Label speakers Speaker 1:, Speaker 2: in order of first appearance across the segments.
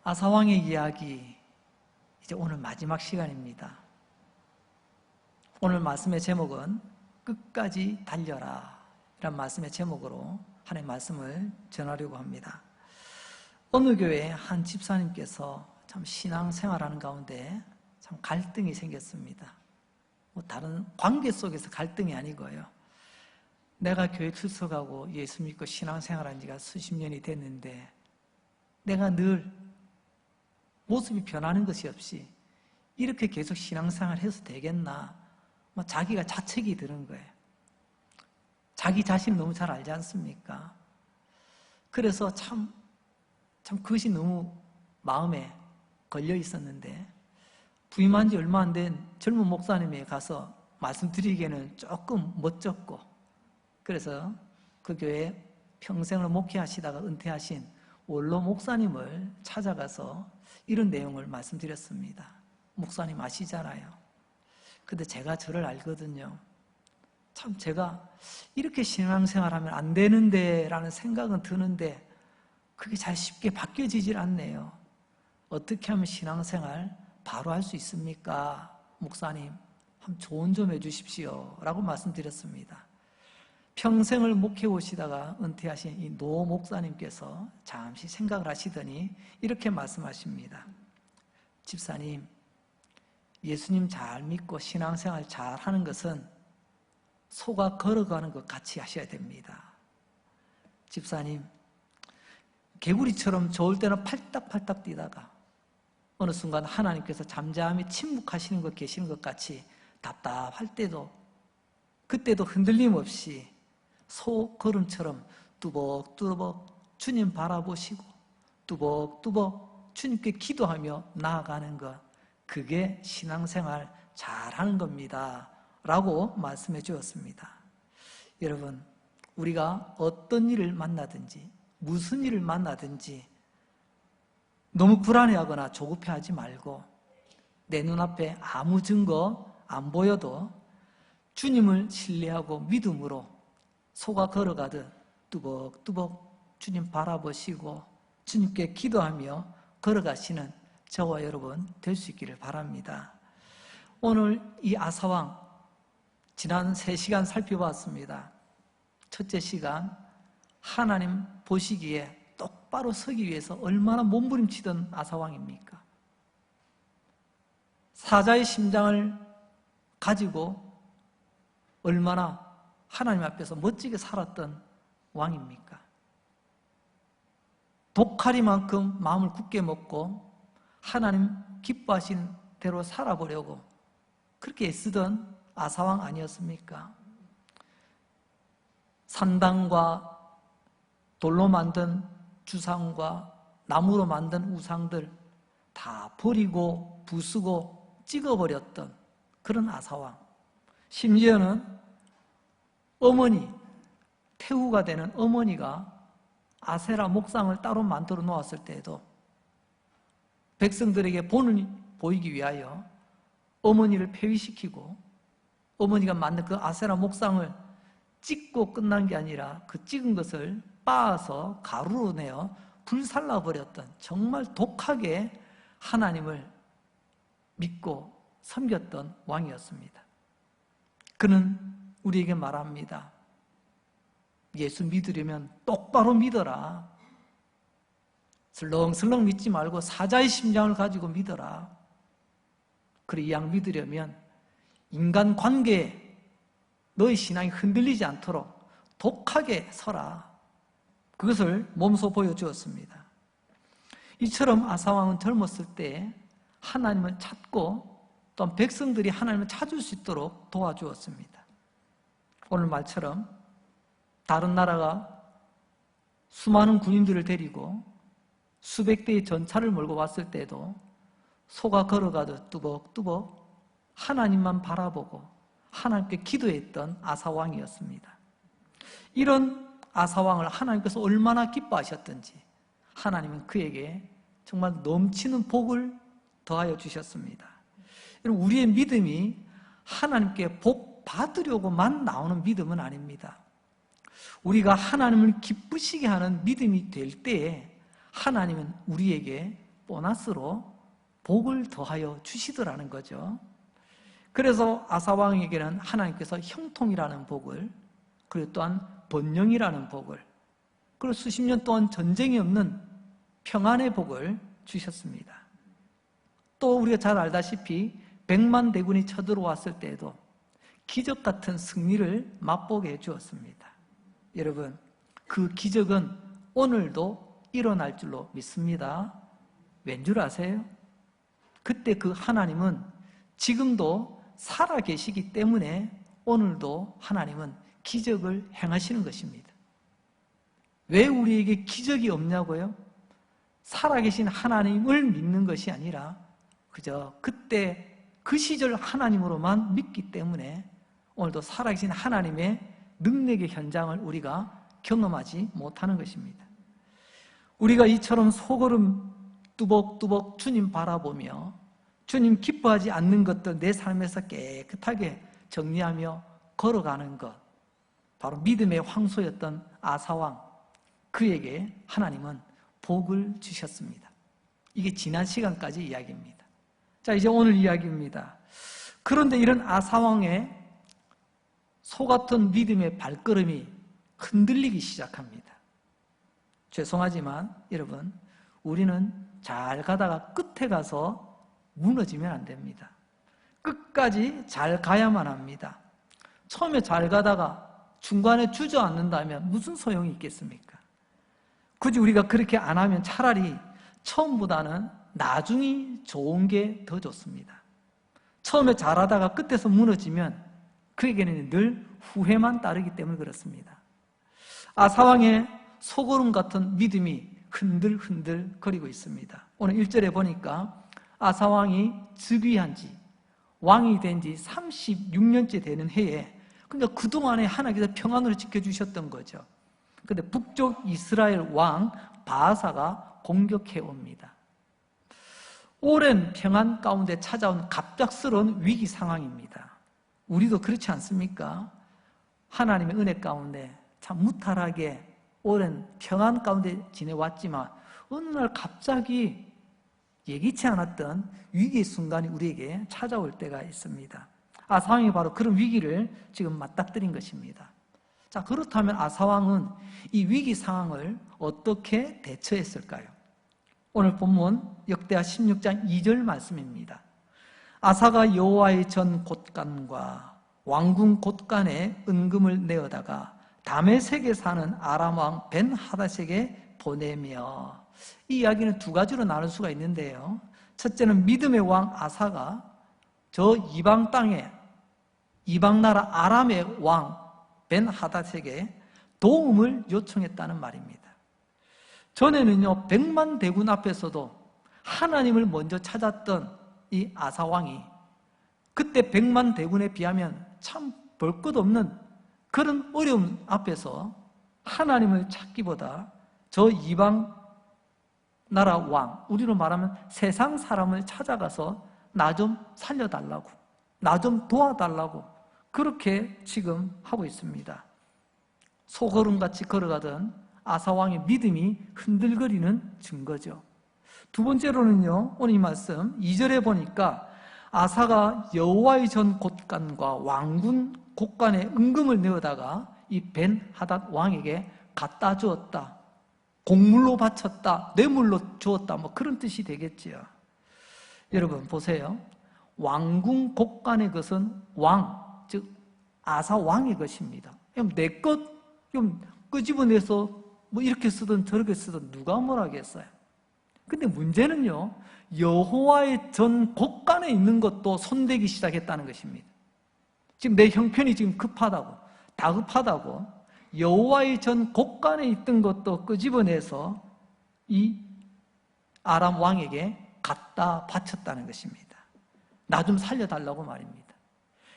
Speaker 1: 아사왕의 이야기, 이제 오늘 마지막 시간입니다. 오늘 말씀의 제목은 끝까지 달려라 이란 말씀의 제목으로 하나님의 말씀을 전하려고 합니다. 어느 교회 한 집사님께서 참 신앙생활하는 가운데 참 갈등이 생겼습니다. 다른 관계 속에서 갈등이 아니고요. 내가 교회 출석하고 예수 믿고 신앙생활한 지가 수십 년이 됐는데 내가 늘 모습이 변하는 것이 없이 이렇게 계속 신앙생활 해서 되겠나? 자기가 자책이 드는 거예요. 자기 자신을 너무 잘 알지 않습니까? 그래서 참 그것이 너무 마음에 걸려 있었는데 부임한 지 얼마 안 된 젊은 목사님에 가서 말씀드리기에는 조금 멋졌고, 그래서 그 교회 평생을 목회하시다가 은퇴하신 원로 목사님을 찾아가서 이런 내용을 말씀드렸습니다. 목사님 아시잖아요. 근데 제가 저를 알거든요. 참 제가 이렇게 신앙생활하면 안 되는데 라는 생각은 드는데 그게 잘 쉽게 바뀌어지질 않네요. 어떻게 하면 신앙생활 바로 할 수 있습니까? 목사님, 한 조언 좀 해주십시오 라고 말씀드렸습니다. 평생을 목회 오시다가 은퇴하신 이 노 목사님께서 잠시 생각을 하시더니 이렇게 말씀하십니다. 집사님, 예수님 잘 믿고 신앙생활 잘 하는 것은 소가 걸어가는 것 같이 하셔야 됩니다. 집사님, 개구리처럼 좋을 때는 팔딱팔딱 뛰다가 어느 순간 하나님께서 잠잠히 침묵하시는 것 계시는 것 같이 답답할 때도 그때도 흔들림 없이 소 걸음처럼 뚜벅뚜벅 주님 바라보시고 뚜벅뚜벅 주님께 기도하며 나아가는 것, 그게 신앙생활 잘하는 겁니다 라고 말씀해 주었습니다. 여러분, 우리가 어떤 일을 만나든지 무슨 일을 만나든지 너무 불안해하거나 조급해하지 말고 내 눈앞에 아무 증거 안 보여도 주님을 신뢰하고 믿음으로 소가 걸어가듯 뚜벅뚜벅 주님 바라보시고 주님께 기도하며 걸어가시는 저와 여러분 될 수 있기를 바랍니다. 오늘 이 아사왕 지난 3시간 살펴봤습니다. 첫째 시간, 하나님 보시기에 똑바로 서기 위해서 얼마나 몸부림치던 아사왕입니까? 사자의 심장을 가지고 얼마나 하나님 앞에서 멋지게 살았던 왕입니까? 독하리만큼 마음을 굳게 먹고 하나님 기뻐하신 대로 살아보려고 그렇게 애쓰던 아사왕 아니었습니까? 산당과 돌로 만든 주상과 나무로 만든 우상들 다 버리고 부수고 찍어버렸던 그런 아사왕. 심지어는 어머니, 태후가 되는 어머니가 아세라 목상을 따로 만들어 놓았을 때에도 백성들에게 보이기 위하여 어머니를 폐위시키고 어머니가 만든 그 아세라 목상을 찍고 끝난 게 아니라 그 찍은 것을 빻아서 가루로 내어 불살라버렸던 정말 독하게 하나님을 믿고 섬겼던 왕이었습니다. 그는 우리에게 말합니다. 예수 믿으려면 똑바로 믿어라. 슬렁슬렁 믿지 말고 사자의 심장을 가지고 믿어라. 그래, 이 양 믿으려면 인간관계에 너의 신앙이 흔들리지 않도록 독하게 서라. 그것을 몸소 보여주었습니다. 이처럼 아사왕은 젊었을 때 하나님을 찾고 또한 백성들이 하나님을 찾을 수 있도록 도와주었습니다. 오늘 말처럼 다른 나라가 수많은 군인들을 데리고 수백 대의 전차를 몰고 왔을 때도 소가 걸어가듯 뚜벅뚜벅 하나님만 바라보고 하나님께 기도했던 아사왕이었습니다. 이런 아사왕을 하나님께서 얼마나 기뻐하셨던지 하나님은 그에게 정말 넘치는 복을 더하여 주셨습니다. 우리의 믿음이 하나님께 복 받으려고만 나오는 믿음은 아닙니다. 우리가 하나님을 기쁘시게 하는 믿음이 될 때에 하나님은 우리에게 보너스로 복을 더하여 주시더라는 거죠. 그래서 아사왕에게는 하나님께서 형통이라는 복을, 그리고 또한 번영이라는 복을, 그리고 수십 년 동안 전쟁이 없는 평안의 복을 주셨습니다. 또 우리가 잘 알다시피 100만 대군이 쳐들어왔을 때에도 기적 같은 승리를 맛보게 해주었습니다. 여러분, 그 기적은 오늘도 일어날 줄로 믿습니다. 왠 줄 아세요? 그때 그 하나님은 지금도 살아계시기 때문에 오늘도 하나님은 기적을 행하시는 것입니다. 왜 우리에게 기적이 없냐고요? 살아계신 하나님을 믿는 것이 아니라 그저 그때 그 시절 하나님으로만 믿기 때문에 오늘도 살아계신 하나님의 능력의 현장을 우리가 경험하지 못하는 것입니다. 우리가 이처럼 속얼음 뚜벅뚜벅 주님 바라보며 주님 기뻐하지 않는 것들 내 삶에서 깨끗하게 정리하며 걸어가는 것, 바로 믿음의 황소였던 아사왕, 그에게 하나님은 복을 주셨습니다. 이게 지난 시간까지 이야기입니다. 자, 이제 오늘 이야기입니다. 그런데 이런 아사왕의 소같은 믿음의 발걸음이 흔들리기 시작합니다. 죄송하지만 여러분, 우리는 잘 가다가 끝에 가서 무너지면 안 됩니다. 끝까지 잘 가야만 합니다. 처음에 잘 가다가 중간에 주저앉는다면 무슨 소용이 있겠습니까? 굳이 우리가 그렇게 안 하면 차라리 처음보다는 나중이 좋은 게 더 좋습니다. 처음에 잘하다가 끝에서 무너지면 그에게는 늘 후회만 따르기 때문에 그렇습니다. 아사왕의 소고름 같은 믿음이 흔들흔들 거리고 있습니다. 오늘 1절에 보니까 아사왕이 즉위한 지, 왕이 된 지 36년째 되는 해에, 그러니까 그동안에 하나님께서 평안으로 지켜주셨던 거죠. 그런데 북쪽 이스라엘 왕 바하사가 공격해 옵니다. 오랜 평안 가운데 찾아온 갑작스러운 위기 상황입니다. 우리도 그렇지 않습니까? 하나님의 은혜 가운데 참 무탈하게 오랜 평안 가운데 지내왔지만 어느 날 갑자기 예기치 않았던 위기의 순간이 우리에게 찾아올 때가 있습니다. 아사왕이 바로 그런 위기를 지금 맞닥뜨린 것입니다. 자, 그렇다면 아사왕은 이 위기 상황을 어떻게 대처했을까요? 오늘 본문 역대하 16장 2절 말씀입니다. 아사가 여호와의 전 곳간과 왕궁 곳간에 은금을 내어다가 다메섹에 사는 아람 왕 벤하닷에게 보내며, 이 이야기는 두 가지로 나눌 수가 있는데요. 첫째는 믿음의 왕 아사가 저 이방 땅에, 이방 나라 아람의 왕 벤하닷에게 도움을 요청했다는 말입니다. 전에는요, 100만 대군 앞에서도 하나님을 먼저 찾았던 이 아사왕이 그때 100만 대군에 비하면 참 볼 것 없는 그런 어려움 앞에서 하나님을 찾기보다 저 이방 나라 왕, 우리로 말하면 세상 사람을 찾아가서 나 좀 살려달라고, 나 좀 도와달라고 그렇게 지금 하고 있습니다. 소걸음같이 걸어가던 아사왕의 믿음이 흔들거리는 증거죠. 두 번째로는요, 오늘 이 말씀 2절에 보니까 아사가 여호와의 전 곳간과 왕궁 곳간에 은금을 내어다가 이 벤하닷 왕에게 갖다 주었다, 곡물로 바쳤다, 뇌물로 주었다, 뭐 그런 뜻이 되겠지요. 여러분 보세요. 왕궁 곳간의 것은 왕, 즉 아사 왕의 것입니다. 내 것 끄집어내서 뭐 이렇게 쓰든 저렇게 쓰든 누가 뭐라 하겠어요. 근데 문제는요, 여호와의 전 곳간에 있는 것도 손대기 시작했다는 것입니다. 지금 내 형편이 지금 급하다고, 다급하다고 여호와의 전 곳간에 있던 것도 끄집어내서 이 아람 왕에게 갖다 바쳤다는 것입니다. 나 좀 살려달라고 말입니다.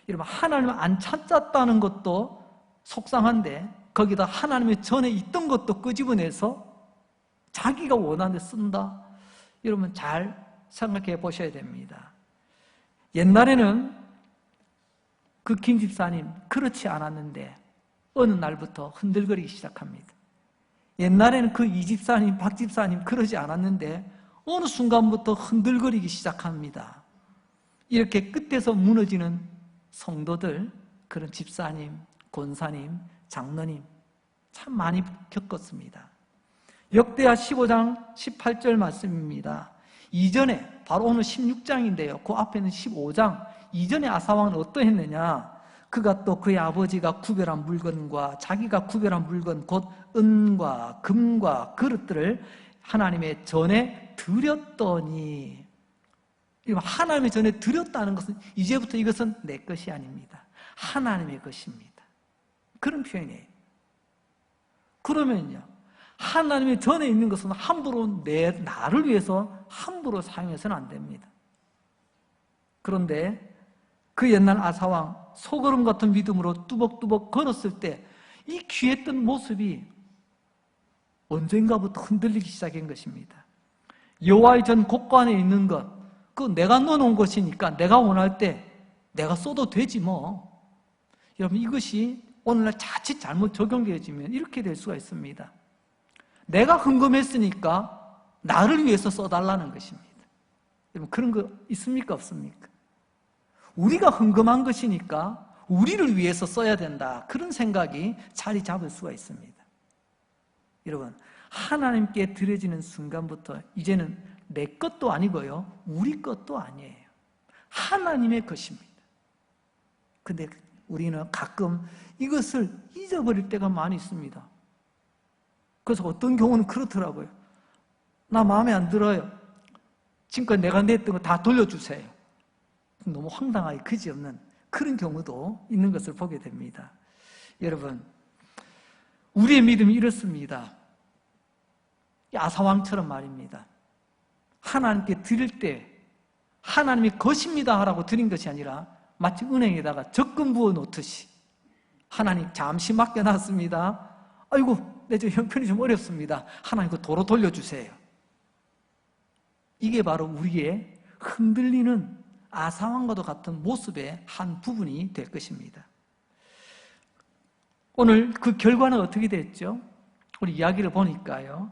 Speaker 1: 여러분, 하나님을 안 찾았다는 것도 속상한데 거기다 하나님의 전에 있던 것도 끄집어내서 자기가 원하는 데 쓴다. 여러분 잘 생각해 보셔야 됩니다. 옛날에는 그 김 집사님 그렇지 않았는데 어느 날부터 흔들거리기 시작합니다. 옛날에는 그 이 집사님, 박 집사님 그러지 않았는데 어느 순간부터 흔들거리기 시작합니다. 이렇게 끝에서 무너지는 성도들, 그런 집사님, 권사님, 장로님 참 많이 겪었습니다. 역대하 15장 18절 말씀입니다. 이전에 바로 오늘 16장인데요. 그 앞에는 15장. 이전에 아사왕은 어떠했느냐? 그가 또 그의 아버지가 구별한 물건과 자기가 구별한 물건 곧 은과 금과 그릇들을 하나님의 전에 드렸더니, 하나님의 전에 드렸다는 것은 이제부터 이것은 내 것이 아닙니다. 하나님의 것입니다. 그런 표현이에요. 그러면요, 하나님의 전에 있는 것은 함부로 나를 위해서 함부로 사용해서는 안 됩니다. 그런데 그 옛날 아사왕, 소거름 같은 믿음으로 뚜벅뚜벅 걸었을 때 이 귀했던 모습이 언젠가부터 흔들리기 시작한 것입니다. 여호와의 전 곳간에 있는 것, 그거 내가 넣어놓은 것이니까 내가 원할 때 내가 써도 되지 뭐. 여러분, 이것이 오늘날 자칫 잘못 적용되어지면 이렇게 될 수가 있습니다. 내가 헌금했으니까 나를 위해서 써달라는 것입니다. 여러분, 그런 거 있습니까? 없습니까? 우리가 헌금한 것이니까 우리를 위해서 써야 된다, 그런 생각이 자리 잡을 수가 있습니다. 여러분, 하나님께 드려지는 순간부터 이제는 내 것도 아니고요, 우리 것도 아니에요. 하나님의 것입니다. 근데 우리는 가끔 이것을 잊어버릴 때가 많이 있습니다. 그래서 어떤 경우는 그렇더라고요. 나 마음에 안 들어요. 지금까지 내가 냈던 거 다 돌려주세요. 너무 황당하게 그지없는 그런 경우도 있는 것을 보게 됩니다. 여러분, 우리의 믿음이 이렇습니다. 아사왕처럼 말입니다. 하나님께 드릴 때 하나님이 것입니다 하라고 드린 것이 아니라 마치 은행에다가 적금 부어 놓듯이, 하나님 잠시 맡겨놨습니다. 아이고, 내 저 형편이 좀 어렵습니다. 하나님 그 도로 돌려주세요. 이게 바로 우리의 흔들리는 아사왕과도 같은 모습의 한 부분이 될 것입니다. 오늘 그 결과는 어떻게 됐죠? 우리 이야기를 보니까요,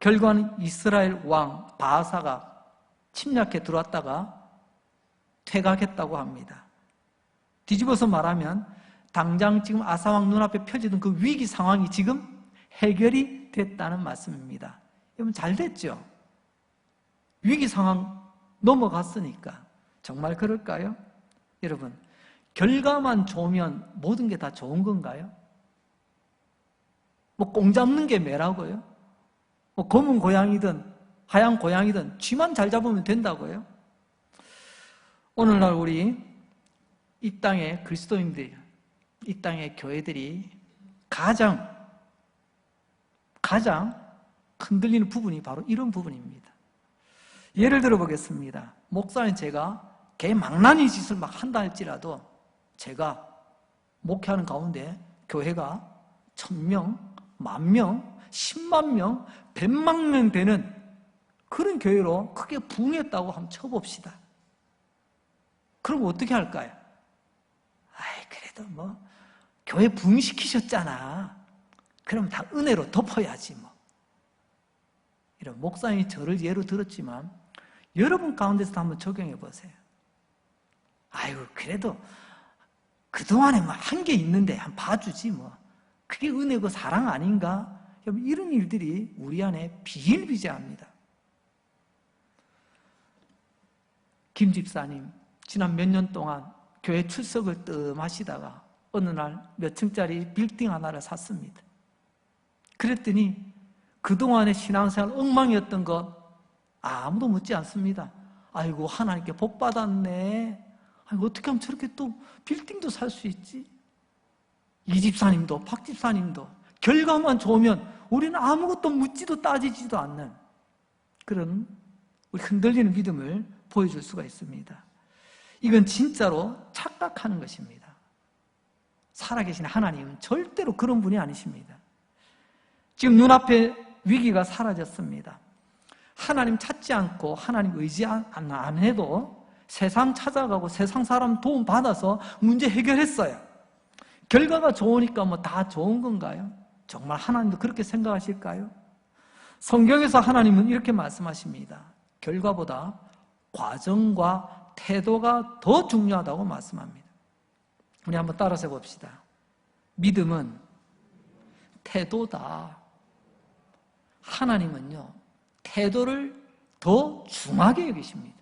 Speaker 1: 결과는 이스라엘 왕 바아사가 침략해 들어왔다가 퇴각했다고 합니다. 뒤집어서 말하면 당장 지금 아사왕 눈앞에 펴지던 그 위기 상황이 지금 해결이 됐다는 말씀입니다. 여러분, 잘 됐죠? 위기 상황 넘어갔으니까. 정말 그럴까요? 여러분, 결과만 좋으면 모든 게 다 좋은 건가요? 뭐 공 잡는 게 매라고요? 뭐 검은 고양이든 하얀 고양이든 쥐만 잘 잡으면 된다고요? 오늘날 우리 이 땅의 그리스도인들, 이 땅의 교회들이 가장 흔들리는 부분이 바로 이런 부분입니다. 예를 들어 보겠습니다. 목사인 제가 개망나니 짓을 막 한다 할지라도 제가 목회하는 가운데 교회가 1000명, 10,000명, 100,000명, 1,000,000명 되는 그런 교회로 크게 부흥했다고 한번 쳐봅시다. 그럼 어떻게 할까요? 아이, 그래도 뭐 교회 부흥시키셨잖아. 그럼 다 은혜로 덮어야지 뭐. 이런 목사님이 저를 예로 들었지만 여러분 가운데서도 한번 적용해 보세요. 아이고, 그래도 그동안에 뭐 한 게 있는데 한번 봐주지 뭐. 그게 은혜고 사랑 아닌가? 이런 일들이 우리 안에 비일비재합니다. 김 집사님, 지난 몇 년 동안 교회 출석을 뜸 하시다가 어느 날 몇 층짜리 빌딩 하나를 샀습니다. 그랬더니 그동안의 신앙생활 엉망이었던 것 아무도 묻지 않습니다. 아이고, 하나님께 복 받았네. 아이고, 어떻게 하면 저렇게 또 빌딩도 살 수 있지? 이 집사님도 박 집사님도 결과만 좋으면 우리는 아무것도 묻지도 따지지도 않는 그런 우리 흔들리는 믿음을 보여줄 수가 있습니다. 이건 진짜로 착각하는 것입니다. 살아계신 하나님은 절대로 그런 분이 아니십니다. 지금 눈앞에 위기가 사라졌습니다. 하나님 찾지 않고 하나님 의지 안 해도 세상 찾아가고 세상 사람 도움 받아서 문제 해결했어요. 결과가 좋으니까 뭐 다 좋은 건가요? 정말 하나님도 그렇게 생각하실까요? 성경에서 하나님은 이렇게 말씀하십니다. 결과보다 과정과 태도가 더 중요하다고 말씀합니다. 우리 한번 따라서 해봅시다. 믿음은 태도다. 하나님은요, 태도를 더 중하게 여기십니다.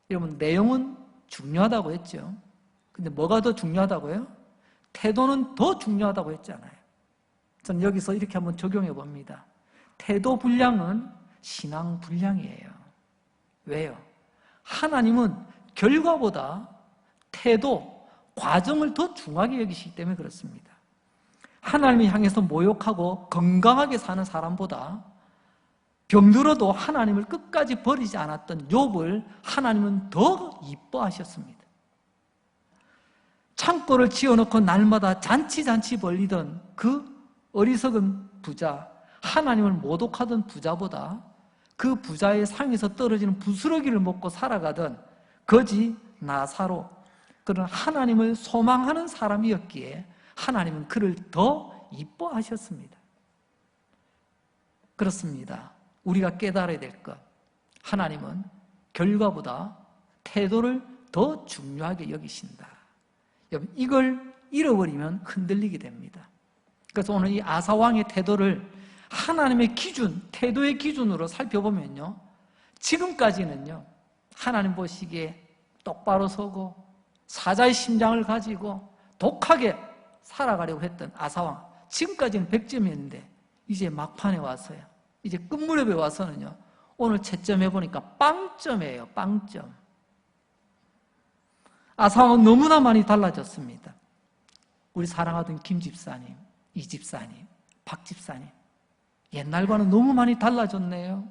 Speaker 1: 여러분, 내용은 중요하다고 했죠. 근데 뭐가 더 중요하다고요? 태도는 더 중요하다고 했잖아요. 전 여기서 이렇게 한번 적용해 봅니다. 태도 불량은 신앙 불량이에요. 왜요? 하나님은 결과보다 태도, 과정을 더 중하게 여기시기 때문에 그렇습니다. 하나님을 향해서 모욕하고 건강하게 사는 사람보다 병들어도 하나님을 끝까지 버리지 않았던 욥을 하나님은 더 이뻐하셨습니다. 창고를 지어놓고 날마다 잔치 벌리던 그 어리석은 부자, 하나님을 모독하던 부자보다 그 부자의 상에서 떨어지는 부스러기를 먹고 살아가던 거지 나사로, 그런 하나님을 소망하는 사람이었기에 하나님은 그를 더 이뻐하셨습니다. 그렇습니다. 우리가 깨달아야 될 것, 하나님은 결과보다 태도를 더 중요하게 여기신다. 여러분, 이걸 잃어버리면 흔들리게 됩니다. 그래서 오늘 이 아사왕의 태도를 하나님의 기준, 태도의 기준으로 살펴보면요, 지금까지는요, 하나님 보시기에 똑바로 서고 사자의 심장을 가지고 독하게 살아가려고 했던 아사왕, 지금까지는 100점이었는데 이제 막판에 와서요, 이제 끝무렵에 와서는요, 오늘 채점해보니까 빵점이에요. 빵점. 아사왕은 너무나 많이 달라졌습니다. 우리 사랑하던 김 집사님, 이 집사님, 박 집사님, 옛날과는 너무 많이 달라졌네요.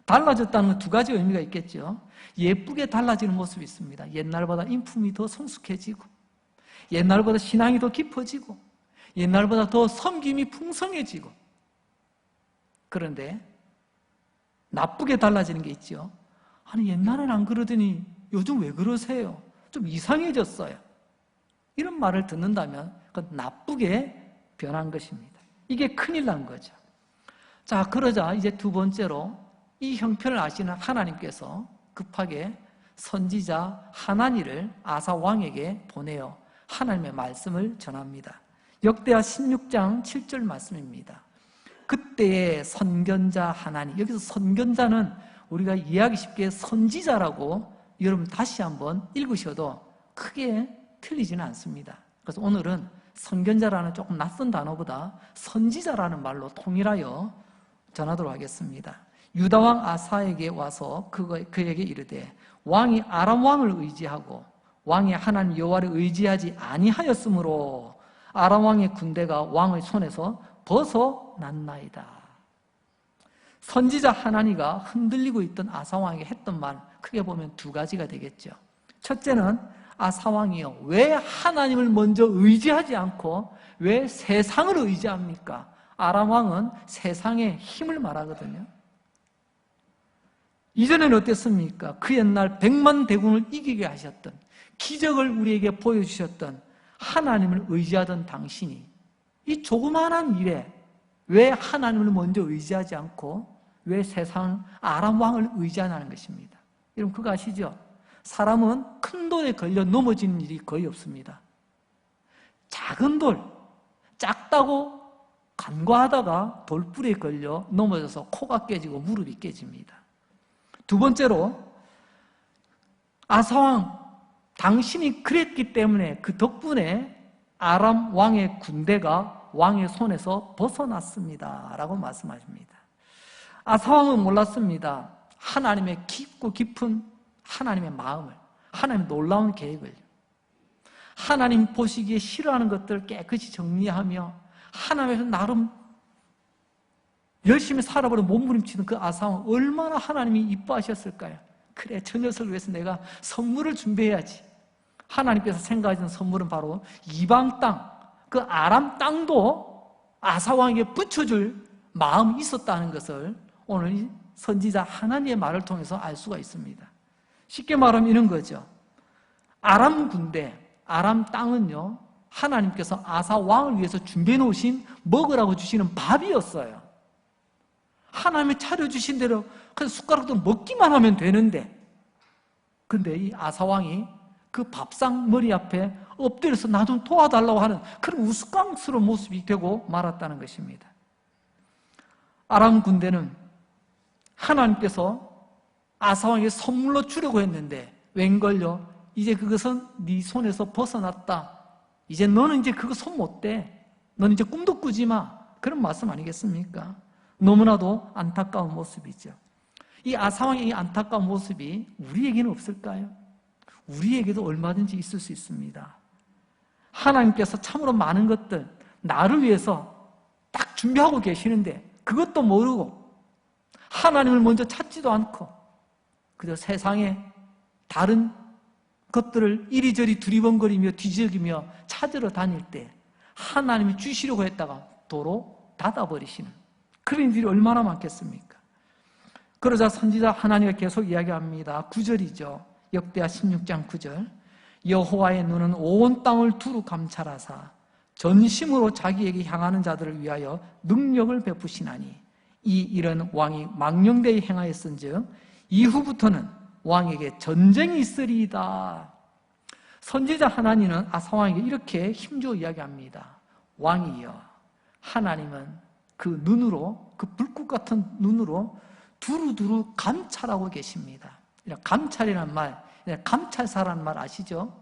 Speaker 1: 달라졌다는 건 두 가지 의미가 있겠죠. 예쁘게 달라지는 모습이 있습니다. 옛날보다 인품이 더 성숙해지고, 옛날보다 신앙이 더 깊어지고, 옛날보다 더 섬김이 풍성해지고. 그런데 나쁘게 달라지는 게 있죠. 아니, 옛날엔 안 그러더니 요즘 왜 그러세요? 좀 이상해졌어요. 이런 말을 듣는다면 그건 나쁘게 변한 것입니다. 이게 큰일 난 거죠. 자, 그러자 이제 두 번째로 이 형편을 아시는 하나님께서 급하게 선지자 하나니를 아사 왕에게 보내어 하나님의 말씀을 전합니다. 역대하 16장 7절 말씀입니다. 그때의 선견자 하나니, 여기서 선견자는 우리가 이해하기 쉽게 선지자라고 여러분 다시 한번 읽으셔도 크게 틀리지는 않습니다. 그래서 오늘은 선견자라는 조금 낯선 단어보다 선지자라는 말로 통일하여 전하도록 하겠습니다. 유다왕 아사에게 와서 그에게 이르되, 왕이 아람 왕을 의지하고 왕이 하나님 여호와를 의지하지 아니하였으므로 아람 왕의 군대가 왕의 손에서 벗어났나이다. 선지자 하나니가 흔들리고 있던 아사왕에게 했던 말, 크게 보면 두 가지가 되겠죠. 첫째는 아사왕이요, 왜 하나님을 먼저 의지하지 않고 왜 세상을 의지합니까? 아람 왕은 세상의 힘을 말하거든요. 이전에는 어땠습니까? 그 옛날 100만 대군을 이기게 하셨던, 기적을 우리에게 보여주셨던 하나님을 의지하던 당신이 이 조그마한 일에 왜 하나님을 먼저 의지하지 않고 왜 세상 아람 왕을 의지하는 것입니다. 여러분, 그거 아시죠? 사람은 큰 돌에 걸려 넘어지는 일이 거의 없습니다. 작은 돌, 작다고 간과하다가 돌불에 걸려 넘어져서 코가 깨지고 무릎이 깨집니다. 두 번째로, 아사왕, 당신이 그랬기 때문에 그 덕분에 아람 왕의 군대가 왕의 손에서 벗어났습니다 라고 말씀하십니다. 아사왕은 몰랐습니다. 하나님의 깊고 깊은 하나님의 마음을, 하나님의 놀라운 계획을, 하나님 보시기에 싫어하는 것들을 깨끗이 정리하며 하나님에서 나름 열심히 살아버려 몸부림치는 그 아사왕, 얼마나 하나님이 이뻐하셨을까요? 그래, 저 녀석을 위해서 내가 선물을 준비해야지. 하나님께서 생각하시는 선물은 바로 이방 땅, 그 아람 땅도 아사왕에게 붙여줄 마음이 있었다는 것을 오늘 이 선지자 하나님의 말을 통해서 알 수가 있습니다. 쉽게 말하면 이런 거죠. 아람 군대, 아람 땅은요, 하나님께서 아사왕을 위해서 준비해 놓으신 먹으라고 주시는 밥이었어요. 하나님이 차려주신 대로 그래서 숟가락도 먹기만 하면 되는데, 근데 이 아사왕이 그 밥상 머리 앞에 엎드려서 나 좀 도와달라고 하는 그런 우스꽝스러운 모습이 되고 말았다는 것입니다. 아람 군대는 하나님께서 아사왕에게 선물로 주려고 했는데 웬걸요? 이제 그것은 네 손에서 벗어났다. 이제 너는 이제 그거 손 못 대. 너는 이제 꿈도 꾸지 마. 그런 말씀 아니겠습니까? 너무나도 안타까운 모습이죠. 이 아사왕의 이 안타까운 모습이 우리에게는 없을까요? 우리에게도 얼마든지 있을 수 있습니다. 하나님께서 참으로 많은 것들 나를 위해서 딱 준비하고 계시는데 그것도 모르고 하나님을 먼저 찾지도 않고 그저 세상에 다른 것들을 이리저리 두리번거리며 뒤적이며 찾으러 다닐 때 하나님이 주시려고 했다가 도로 닫아버리시는 그런 일이 얼마나 많겠습니까? 그러자 선지자 하나님이 계속 이야기합니다. 9절이죠. 역대하 16장 9절. 여호와의 눈은 온 땅을 두루 감찰하사 전심으로 자기에게 향하는 자들을 위하여 능력을 베푸시나니 이 일은 왕이 망령되이 행하였은즉 이후부터는 왕에게 전쟁이 있으리이다. 선지자 하나님은 아사왕에게 이렇게 힘주어 이야기합니다. 왕이여, 하나님은 그 눈으로, 그 불꽃 같은 눈으로 두루두루 감찰하고 계십니다. 감찰이란 말, 감찰사라는 말 아시죠?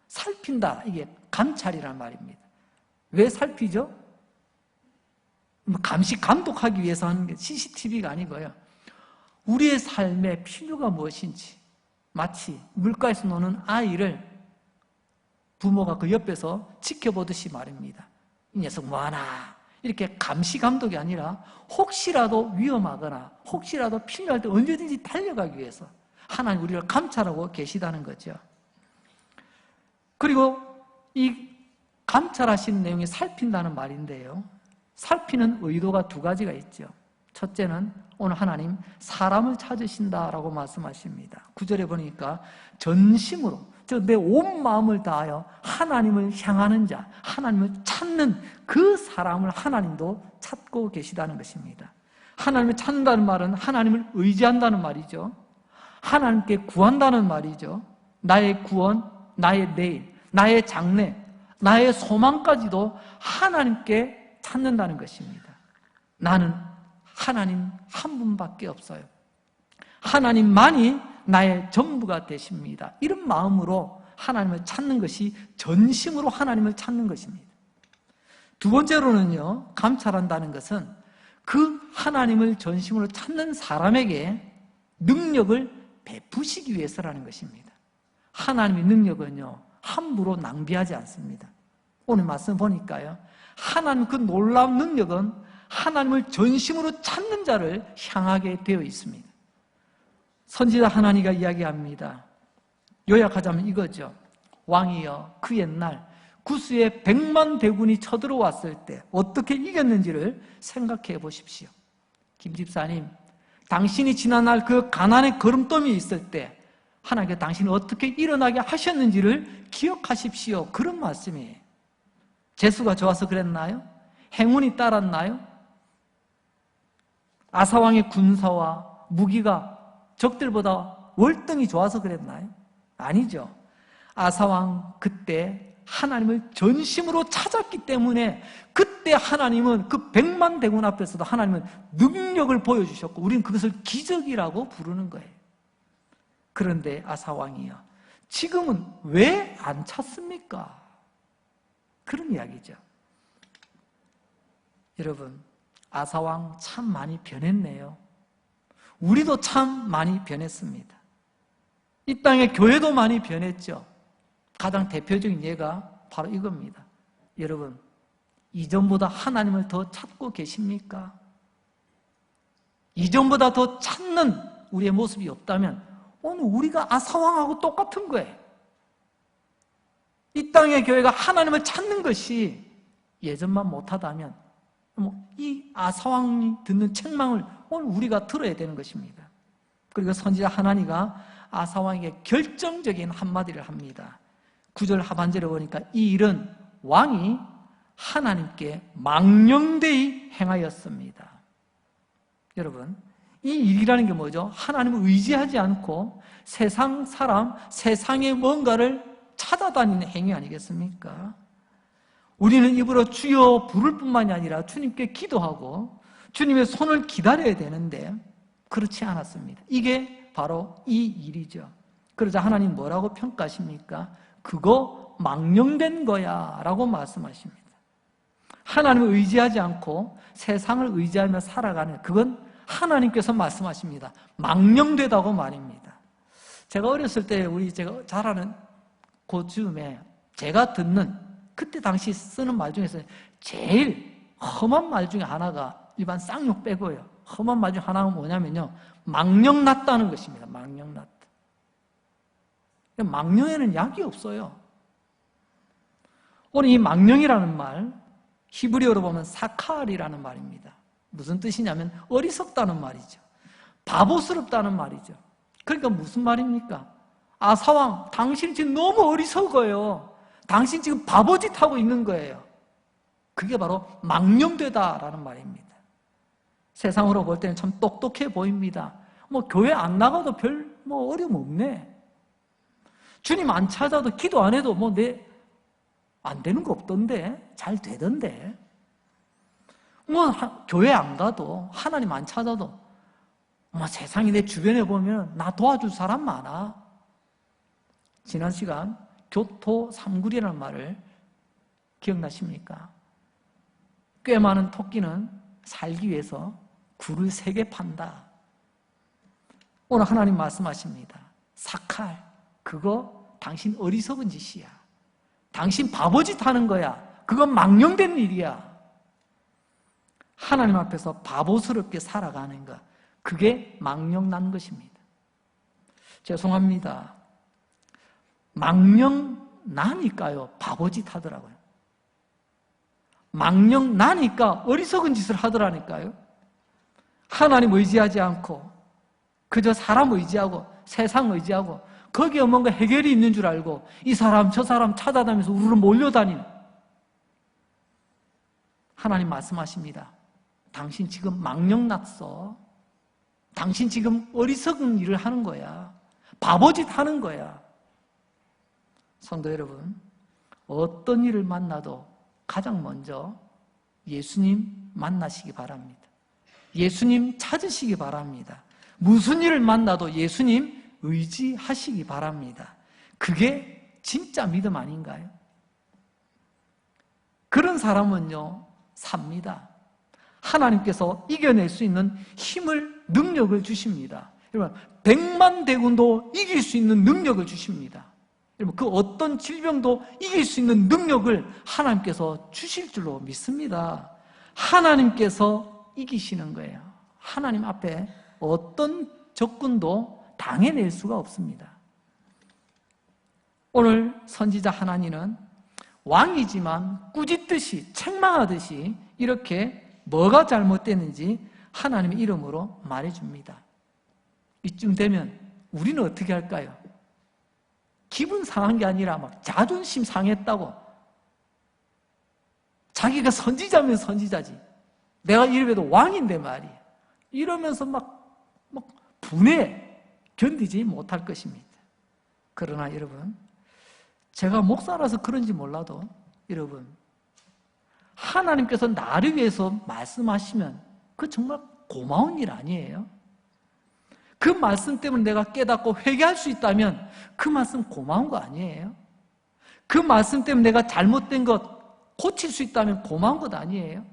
Speaker 1: 살핀다, 이게 감찰이란 말입니다. 왜 살피죠? 감시, 감독하기 위해서 하는 게 CCTV가 아니고요. 우리의 삶의 필요가 무엇인지, 마치 물가에서 노는 아이를 부모가 그 옆에서 지켜보듯이 말입니다. 이 녀석 뭐하나, 이렇게 감시 감독이 아니라 혹시라도 위험하거나 혹시라도 필요할 때 언제든지 달려가기 위해서 하나님 우리를 감찰하고 계시다는 거죠. 그리고 이 감찰하시는 내용이 살핀다는 말인데요, 살피는 의도가 두 가지가 있죠. 첫째는 오늘 하나님 사람을 찾으신다라고 말씀하십니다. 9절에 보니까 전심으로, 즉 내 온 마음을 다하여 하나님을 향하는 자, 하나님을 찾는 그 사람을 하나님도 찾고 계시다는 것입니다. 하나님을 찾는다는 말은 하나님을 의지한다는 말이죠. 하나님께 구한다는 말이죠. 나의 구원, 나의 내일, 나의 장래, 나의 소망까지도 하나님께 찾는다는 것입니다. 나는 하나님 한 분밖에 없어요. 하나님만이 나의 전부가 되십니다. 이런 마음으로 하나님을 찾는 것이 전심으로 하나님을 찾는 것입니다. 두 번째로는요, 감찰한다는 것은 그 하나님을 전심으로 찾는 사람에게 능력을 베푸시기 위해서라는 것입니다. 하나님의 능력은요, 함부로 낭비하지 않습니다. 오늘 말씀 보니까요, 하나님 그 놀라운 능력은 하나님을 전심으로 찾는 자를 향하게 되어 있습니다. 선지자 하나니가 이야기합니다. 요약하자면 이거죠. 왕이여, 그 옛날 구스의 100만 대군이 쳐들어왔을 때 어떻게 이겼는지를 생각해 보십시오. 김 집사님, 당신이 지난날 그 가난의 걸음더미에 있을 때 하나님께 당신을 어떻게 일어나게 하셨는지를 기억하십시오. 그런 말씀이에요. 재수가 좋아서 그랬나요? 행운이 따랐나요? 아사왕의 군사와 무기가 적들보다 월등히 좋아서 그랬나요? 아니죠. 아사왕 그때 하나님을 전심으로 찾았기 때문에 그때 하나님은 그 100만 대군 앞에서도 하나님은 능력을 보여주셨고 우리는 그것을 기적이라고 부르는 거예요. 그런데 아사왕이요, 지금은 왜 안 찾습니까? 그런 이야기죠. 여러분, 아사왕 참 많이 변했네요. 우리도 참 많이 변했습니다. 이 땅의 교회도 많이 변했죠. 가장 대표적인 예가 바로 이겁니다. 여러분, 이전보다 하나님을 더 찾고 계십니까? 이전보다 더 찾는 우리의 모습이 없다면 오늘 우리가 아사왕하고 똑같은 거예요. 이 땅의 교회가 하나님을 찾는 것이 예전만 못하다면 이 아사왕이 듣는 책망을 오늘 우리가 들어야 되는 것입니다. 그리고 선지자 하나니가 아사왕에게 결정적인 한마디를 합니다. 9절 하반절에 보니까 이 일은 왕이 하나님께 망령되이 행하였습니다. 여러분, 이 일이라는 게 뭐죠? 하나님을 의지하지 않고 세상 사람, 세상의 뭔가를 찾아다니는 행위 아니겠습니까? 우리는 입으로 주여 부를 뿐만이 아니라 주님께 기도하고 주님의 손을 기다려야 되는데 그렇지 않았습니다. 이게 바로 이 일이죠. 그러자 하나님 뭐라고 평가하십니까? 그거 망령된 거야 라고 말씀하십니다. 하나님을 의지하지 않고 세상을 의지하며 살아가는, 그건 하나님께서 말씀하십니다. 망령되다고 말입니다. 제가 어렸을 때 제가 잘 아는 그 즈음에 제가 듣는, 그때 당시 쓰는 말 중에서 제일 험한 말 중에 하나가, 일반 쌍욕 빼고요, 험한 말 중 하나가 뭐냐면요, 망령났다는 것입니다. 망령났다. 망령에는 약이 없어요. 오늘 이 망령이라는 말, 히브리어로 보면 사칼이라는 말입니다. 무슨 뜻이냐면 어리석다는 말이죠. 바보스럽다는 말이죠. 그러니까 무슨 말입니까? 아사왕, 당신 지금 너무 어리석어요. 당신 지금 바보짓 하고 있는 거예요. 그게 바로 망령되다라는 말입니다. 세상으로 볼 때는 참 똑똑해 보입니다. 교회 안 나가도 별 어려움 없네. 주님 안 찾아도 기도 안 해도 안 되는 거 없던데, 잘 되던데. 교회 안 가도, 하나님 안 찾아도 세상이 내 주변에 보면 나 도와줄 사람 많아. 지난 시간 교토삼굴이라는 말을 기억나십니까? 꽤 많은 토끼는 살기 위해서 굴을 3개 판다. 오늘 하나님 말씀하십니다. 사칼, 그거 당신 어리석은 짓이야. 당신 바보짓 하는 거야. 그건 망령된 일이야. 하나님 앞에서 바보스럽게 살아가는 것, 그게 망령난 것입니다. 죄송합니다. 망령나니까요, 바보짓 하더라고요. 망령나니까 어리석은 짓을 하더라니까요. 하나님 의지하지 않고 그저 사람 의지하고 세상 의지하고 거기에 뭔가 해결이 있는 줄 알고 이 사람 저 사람 찾아다니면서 우르르 몰려다니는, 하나님 말씀하십니다. 당신 지금 망령났어. 당신 지금 어리석은 일을 하는 거야. 바보짓 하는 거야. 성도 여러분, 어떤 일을 만나도 가장 먼저 예수님 만나시기 바랍니다. 예수님 찾으시기 바랍니다. 무슨 일을 만나도 예수님 의지하시기 바랍니다. 그게 진짜 믿음 아닌가요? 그런 사람은요, 삽니다. 하나님께서 이겨낼 수 있는 힘을, 능력을 주십니다. 여러분, 100만 대군도 이길 수 있는 능력을 주십니다. 여러분, 그 어떤 질병도 이길 수 있는 능력을 하나님께서 주실 줄로 믿습니다. 하나님께서 이기시는 거예요. 하나님 앞에 어떤 적군도 당해낼 수가 없습니다. 오늘 선지자 하나니는 왕이지만 꾸짖듯이, 책망하듯이 이렇게 뭐가 잘못됐는지 하나님의 이름으로 말해줍니다. 이쯤 되면 우리는 어떻게 할까요? 기분 상한 게 아니라 막 자존심 상했다고, 자기가 선지자면 선지자지, 내가 이래도 왕인데 말이야, 이러면서 막 분해, 견디지 못할 것입니다. 그러나 여러분, 제가 목사라서 그런지 몰라도 여러분, 하나님께서 나를 위해서 말씀하시면 그 정말 고마운 일 아니에요? 그 말씀 때문에 내가 깨닫고 회개할 수 있다면 그 말씀 고마운 거 아니에요? 그 말씀 때문에 내가 잘못된 것 고칠 수 있다면 고마운 것 아니에요?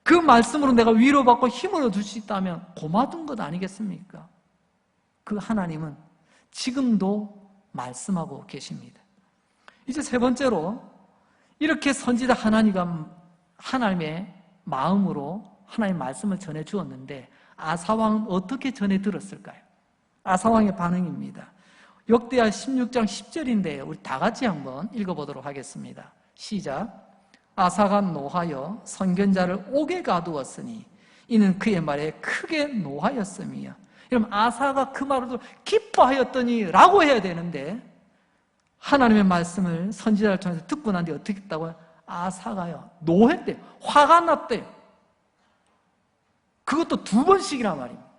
Speaker 1: 그 말씀으로 내가 위로받고 힘을 얻을 수 있다면 고마운 것 아니겠습니까? 그 하나님은 지금도 말씀하고 계십니다. 이제 세 번째로, 이렇게 선지자 하나니가 하나님의 마음으로 하나님의 말씀을 전해 주었는데 아사왕은 어떻게 전해 들었을까요? 아사왕의 반응입니다. 역대하 16장 10절인데요. 우리 다 같이 한번 읽어보도록 하겠습니다. 시작. 아사가 노하여 선견자를 옥에 가두었으니 이는 그의 말에 크게 노하였음이요. 여러분, 아사가 그 말을 기뻐하였더니 라고 해야 되는데 하나님의 말씀을 선지자를 통해서 듣고 난 뒤에 어떻게 했다고요? 아사가요, 노했대요. 화가 났대요. 그것도 2번씩이나 말입니다.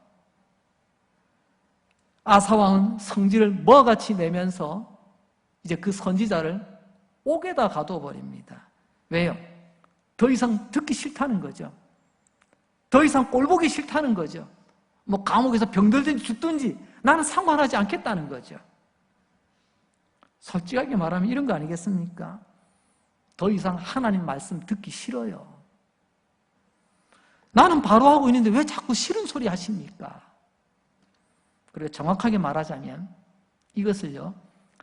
Speaker 1: 아사왕은 성질을 뭐같이 내면서 이제 그 선지자를 옥에다 가둬버립니다. 왜요? 더 이상 듣기 싫다는 거죠. 더 이상 꼴보기 싫다는 거죠. 뭐 감옥에서 병들든지 죽든지 나는 상관하지 않겠다는 거죠. 솔직하게 말하면 이런 거 아니겠습니까? 더 이상 하나님 말씀 듣기 싫어요. 나는 바로 하고 있는데 왜 자꾸 싫은 소리 하십니까? 그리고 정확하게 말하자면 이것을요,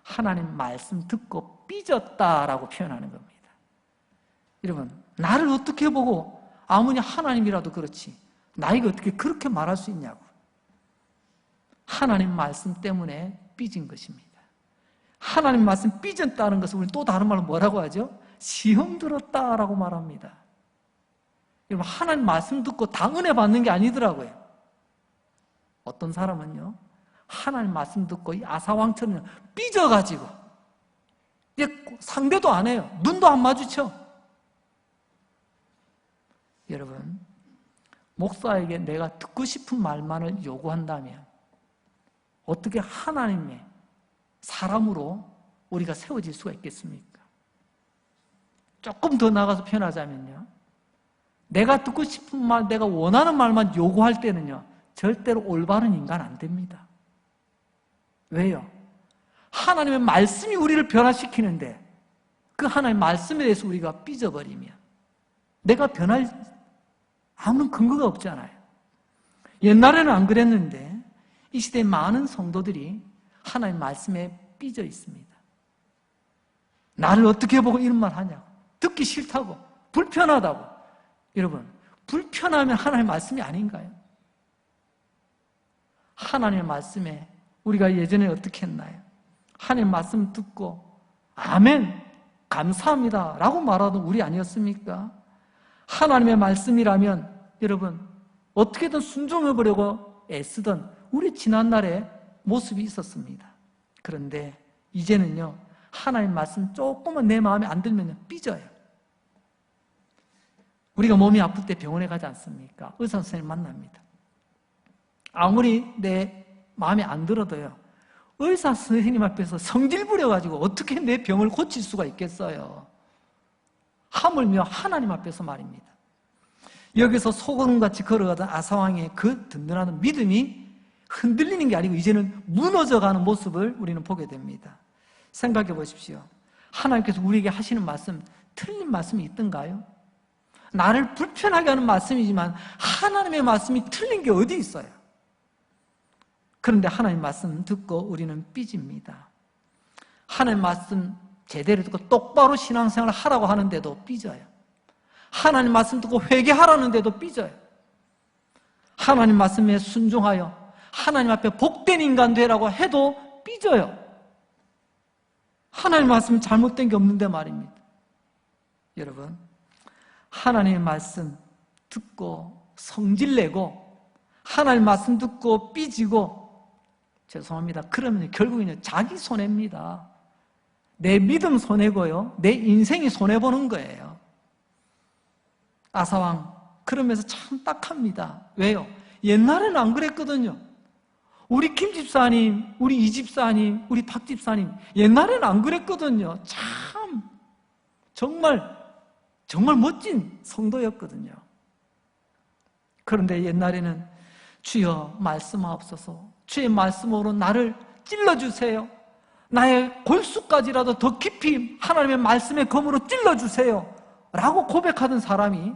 Speaker 1: 하나님 말씀 듣고 삐졌다라고 표현하는 겁니다. 여러분, 나를 어떻게 보고 아무리 하나님이라도 그렇지 나에게 어떻게 그렇게 말할 수 있냐고. 하나님 말씀 때문에 삐진 것입니다. 하나님 말씀 삐졌다는 것을 우리 또 다른 말로 뭐라고 하죠? 시험 들었다라고 말합니다. 여러분, 하나님 말씀 듣고 다 은혜 받는 게 아니더라고요. 어떤 사람은요, 하나님 말씀 듣고 이 아사왕처럼 삐져가지고 이제 상대도 안 해요. 눈도 안 마주쳐. 여러분, 목사에게 내가 듣고 싶은 말만을 요구한다면 어떻게 하나님의 사람으로 우리가 세워질 수가 있겠습니까? 조금 더 나가서 표현하자면요, 내가 듣고 싶은 말, 내가 원하는 말만 요구할 때는요, 절대로 올바른 인간 안 됩니다. 왜요? 하나님의 말씀이 우리를 변화시키는데 그 하나님의 말씀에 대해서 우리가 삐져버리면 내가 변할 아무런 근거가 없잖아요. 옛날에는 안 그랬는데 이 시대에 많은 성도들이 하나님의 말씀에 삐져 있습니다. 나를 어떻게 보고 이런 말 하냐고, 듣기 싫다고, 불편하다고. 여러분, 불편하면 하나님의 말씀이 아닌가요? 하나님의 말씀에 우리가 예전에 어떻게 했나요? 하나님의 말씀 듣고 아멘, 감사합니다 라고 말하던 우리 아니었습니까? 하나님의 말씀이라면 여러분 어떻게든 순종해보려고 애쓰던 우리 지난날의 모습이 있었습니다. 그런데 이제는요, 하나님 말씀 조금만 내 마음에 안 들면 삐져요. 우리가 몸이 아플 때 병원에 가지 않습니까? 의사 선생님 만납니다. 아무리 내 마음에 안 들어도요, 의사 선생님 앞에서 성질 부려가지고 어떻게 내 병을 고칠 수가 있겠어요? 하물며 하나님 앞에서 말입니다. 여기서 소금같이 걸어가던 아사왕의 그 든든한 믿음이 흔들리는 게 아니고 이제는 무너져가는 모습을 우리는 보게 됩니다. 생각해 보십시오. 하나님께서 우리에게 하시는 말씀, 틀린 말씀이 있던가요? 나를 불편하게 하는 말씀이지만 하나님의 말씀이 틀린 게 어디 있어요? 그런데 하나님 말씀 듣고 우리는 삐집니다. 하나님 말씀 제대로 듣고 똑바로 신앙생활을 하라고 하는데도 삐져요. 하나님 말씀 듣고 회개하라는데도 삐져요. 하나님 말씀에 순종하여 하나님 앞에 복된 인간 되라고 해도 삐져요. 하나님 말씀 잘못된 게 없는데 말입니다. 여러분, 하나님의 말씀 듣고 성질내고 하나님 말씀 듣고 삐지고, 죄송합니다, 그러면 결국에는 자기 손해입니다. 내 믿음 손해고요, 내 인생이 손해보는 거예요. 아사왕 그러면서 참 딱합니다. 왜요? 옛날에는 안 그랬거든요. 우리 김 집사님, 우리 이 집사님, 우리 박 집사님 옛날에는 안 그랬거든요. 참 정말 멋진 성도였거든요. 그런데 옛날에는 주여 말씀하옵소서, 주의 말씀으로 나를 찔러주세요, 나의 골수까지라도 더 깊이 하나님의 말씀의 검으로 찔러주세요 라고 고백하던 사람이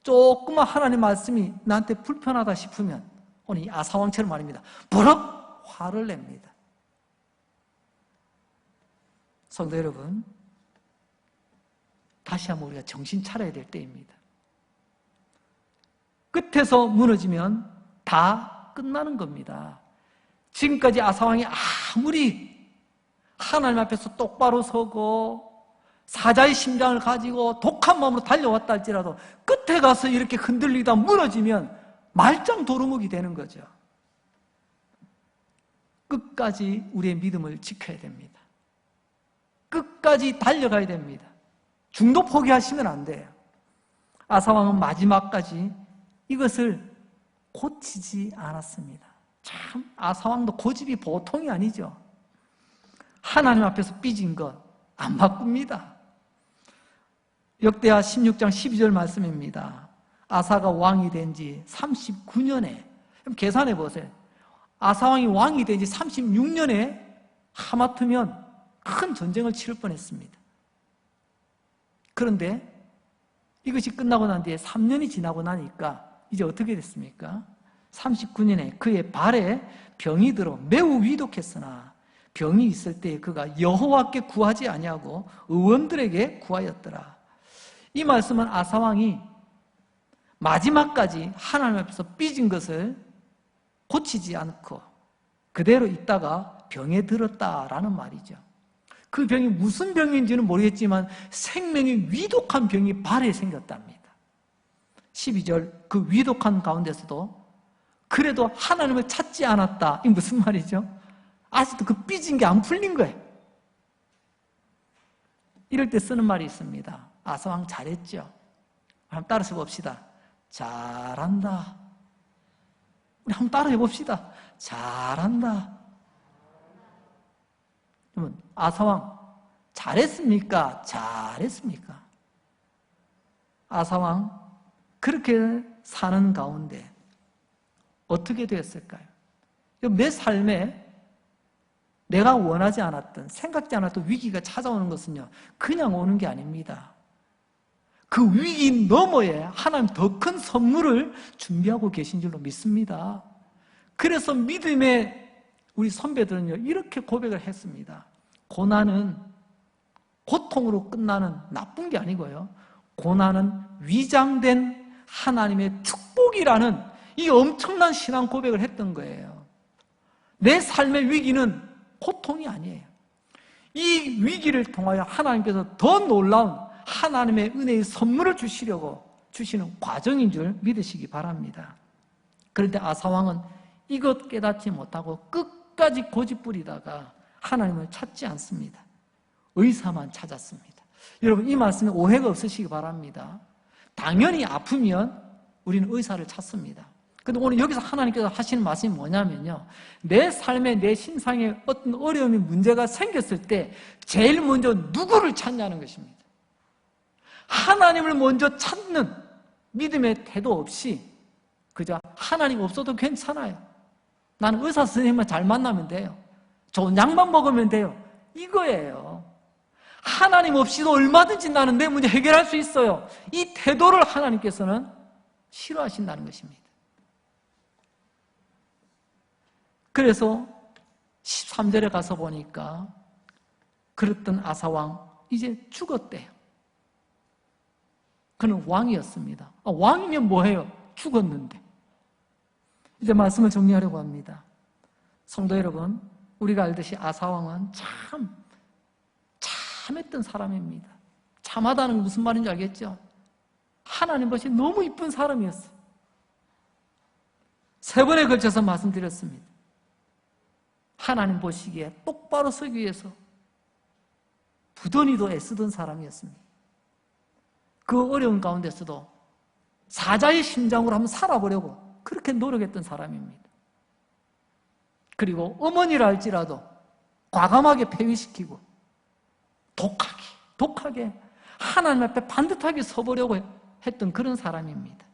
Speaker 1: 조그만 하나님의 말씀이 나한테 불편하다 싶으면 오늘 이 아사왕처럼 말입니다, 버럭 화를 냅니다. 성도 여러분, 다시 한번 우리가 정신 차려야 될 때입니다. 끝에서 무너지면 다 끝나는 겁니다. 지금까지 아사왕이 아무리 하나님 앞에서 똑바로 서고 사자의 심장을 가지고 독한 마음으로 달려왔다 할지라도 끝에 가서 이렇게 흔들리다 무너지면 말짱 도루묵이 되는 거죠. 끝까지 우리의 믿음을 지켜야 됩니다. 끝까지 달려가야 됩니다. 중도 포기하시면 안 돼요. 아사왕은 마지막까지 이것을 고치지 않았습니다. 참 아사왕도 고집이 보통이 아니죠. 하나님 앞에서 삐진 것 안 바꿉니다. 역대하 16장 12절 말씀입니다. 아사가 왕이 된 지 39년에, 계산해 보세요. 아사왕이 왕이 된 지 36년에 하마터면 큰 전쟁을 치를 뻔했습니다. 그런데 이것이 끝나고 난 뒤에 3년이 지나고 나니까 이제 어떻게 됐습니까? 39년에 그의 발에 병이 들어 매우 위독했으나 병이 있을 때 그가 여호와께 구하지 아니하고 의원들에게 구하였더라. 이 말씀은 아사왕이 마지막까지 하나님 앞에서 삐진 것을 고치지 않고 그대로 있다가 병에 들었다라는 말이죠. 그 병이 무슨 병인지는 모르겠지만 생명이 위독한 병이 발에 생겼답니다. 12절 그 위독한 가운데서도 그래도 하나님을 찾지 않았다. 이게 무슨 말이죠? 아직도 그 삐진 게 안 풀린 거예요. 이럴 때 쓰는 말이 있습니다. 아사왕 잘했죠? 한번 따라서 봅시다. 잘한다. 우리 한번 따라해 봅시다. 잘한다. 그러면 아사왕 잘했습니까? 잘했습니까? 아사왕 그렇게 사는 가운데 어떻게 되었을까요? 내 삶에 내가 원하지 않았던, 생각지 않았던 위기가 찾아오는 것은요, 그냥 오는 게 아닙니다. 그 위기 너머에 하나님 더 큰 선물을 준비하고 계신 줄로 믿습니다. 그래서 믿음의 우리 선배들은요, 이렇게 고백을 했습니다. 고난은 고통으로 끝나는 나쁜 게 아니고요, 고난은 위장된 하나님의 축복이라는 이 엄청난 신앙 고백을 했던 거예요. 내 삶의 위기는 고통이 아니에요. 이 위기를 통하여 하나님께서 더 놀라운 하나님의 은혜의 선물을 주시려고 주시는 과정인 줄 믿으시기 바랍니다. 그런데 아사왕은 이것 깨닫지 못하고 끝까지 고집부리다가 하나님을 찾지 않습니다. 의사만 찾았습니다. 여러분, 이 말씀에 오해가 없으시기 바랍니다. 당연히 아프면 우리는 의사를 찾습니다. 근데 오늘 여기서 하나님께서 하시는 말씀이 뭐냐면요, 내 삶에, 내 신상에 어떤 어려움이, 문제가 생겼을 때 제일 먼저 누구를 찾냐는 것입니다. 하나님을 먼저 찾는 믿음의 태도 없이 그저 하나님 없어도 괜찮아요, 나는 의사 선생님만 잘 만나면 돼요, 좋은 약만 먹으면 돼요, 이거예요. 하나님 없이도 얼마든지 나는 내 문제 해결할 수 있어요. 이 태도를 하나님께서는 싫어하신다는 것입니다. 그래서 13절에 가서 보니까 그랬던 아사왕 이제 죽었대요. 그는 왕이었습니다. 왕이면 뭐해요? 죽었는데. 이제 말씀을 정리하려고 합니다. 성도 여러분, 우리가 알듯이 아사왕은 참했던 사람입니다. 참하다는 게 무슨 말인지 알겠죠? 하나님 보시 너무 이쁜 사람이었어요. 3번에 걸쳐서 말씀드렸습니다. 하나님 보시기에 똑바로 서기 위해서 부단히도 애쓰던 사람이었습니다. 그 어려운 가운데서도 사자의 심장으로 한번 살아보려고 그렇게 노력했던 사람입니다. 그리고 어머니라 할지라도 과감하게 폐위시키고 독하게 하나님 앞에 반듯하게 서보려고 했던 그런 사람입니다.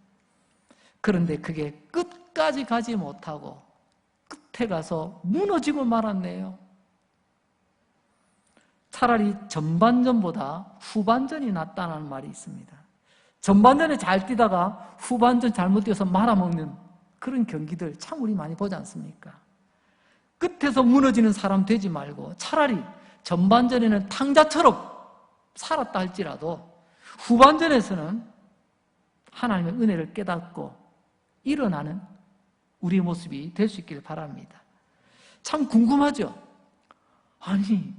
Speaker 1: 그런데 그게 끝까지 가지 못하고 끝에 가서 무너지고 말았네요. 차라리 전반전보다 후반전이 낫다는 말이 있습니다. 전반전에 잘 뛰다가 후반전 잘못 뛰어서 말아먹는 그런 경기들 참 우리 많이 보지 않습니까? 끝에서 무너지는 사람 되지 말고 차라리 전반전에는 탕자처럼 살았다 할지라도 후반전에서는 하나님의 은혜를 깨닫고 일어나는 우리의 모습이 될 수 있기를 바랍니다. 참 궁금하죠? 아니,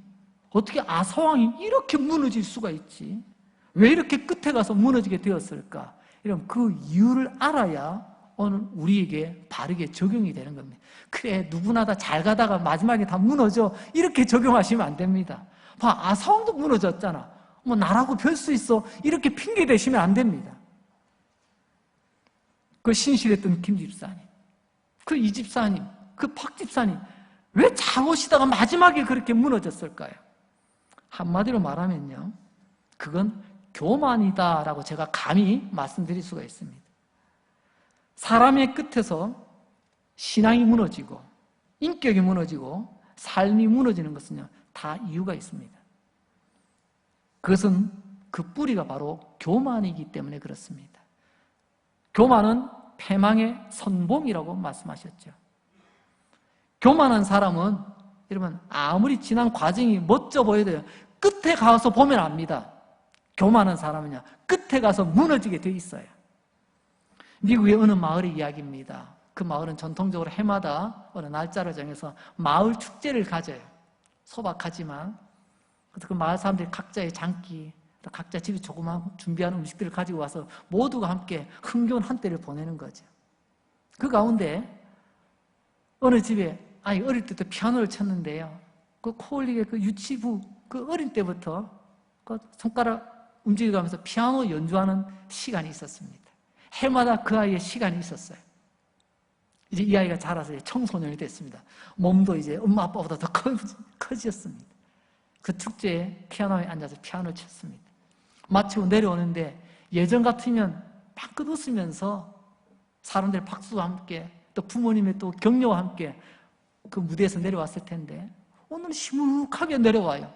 Speaker 1: 어떻게 아사왕이 이렇게 무너질 수가 있지? 왜 이렇게 끝에 가서 무너지게 되었을까? 이런 그 이유를 알아야 오늘 우리에게 바르게 적용이 되는 겁니다. 그래, 누구나 다 잘 가다가 마지막에 다 무너져, 이렇게 적용하시면 안 됩니다. 봐, 아사왕도 무너졌잖아, 뭐 나라고 별 수 있어, 이렇게 핑계 대시면 안 됩니다. 그 신실했던 김 집사님, 그 이 집사님, 그 박 집사님 왜 잘 오시다가 마지막에 그렇게 무너졌을까요? 한마디로 말하면요, 그건 교만이다라고 제가 감히 말씀드릴 수가 있습니다. 사람의 끝에서 신앙이 무너지고 인격이 무너지고 삶이 무너지는 것은요, 다 이유가 있습니다. 그것은 그 뿌리가 바로 교만이기 때문에 그렇습니다. 교만은 패망의 선봉이라고 말씀하셨죠. 교만한 사람은 여러분 아무리 지난 과정이 멋져 보여도 끝에 가서 보면 압니다. 교만한 사람은요, 끝에 가서 무너지게 돼 있어요. 미국의 어느 마을의 이야기입니다. 그 마을은 전통적으로 해마다 어느 날짜를 정해서 마을 축제를 가져요. 소박하지만 그 마을 사람들이 각자의 장기, 각자 집에 조그만 준비한 음식들을 가지고 와서 모두가 함께 흥겨운 한때를 보내는 거죠. 그 가운데 어느 집에 아이 어릴 때부터 피아노를 쳤는데요, 그 코올리게 그 유치부 그 어린 때부터 그 손가락 움직여가면서 피아노 연주하는 시간이 있었습니다. 해마다 그 아이의 시간이 있었어요. 이제 이 아이가 자라서 청소년이 됐습니다. 몸도 이제 엄마 아빠보다 더 커졌습니다. 그 축제에 피아노에 앉아서 피아노를 쳤습니다. 마치고 내려오는데 예전 같으면 방긋 웃으면서 사람들의 박수와 함께 또 부모님의 또 격려와 함께 그 무대에서 내려왔을 텐데 오늘 시무룩하게 내려와요.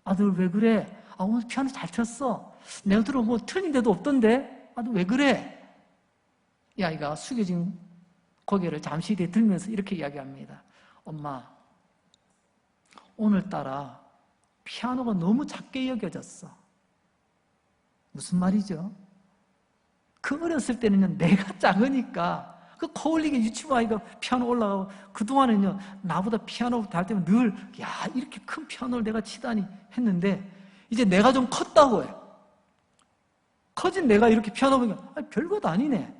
Speaker 1: 아들 왜 그래? 아, 오늘 피아노 잘 쳤어. 내가 들어 뭐 틀린 데도 없던데? 아들 왜 그래? 이 아이가 숙여진 고개를 잠시 뒤에 들면서 이렇게 이야기합니다. 엄마, 오늘따라 피아노가 너무 작게 여겨졌어. 무슨 말이죠? 그 어렸을 때는요, 내가 작으니까 그 코올리게 유치부 아이가 피아노 올라가고 그동안은요, 나보다 피아노 할 때면 늘 야, 이렇게 큰 피아노를 내가 치다니 했는데 이제 내가 좀 컸다고 해요. 커진 내가 이렇게 피아노 보니까 별것도 아니네.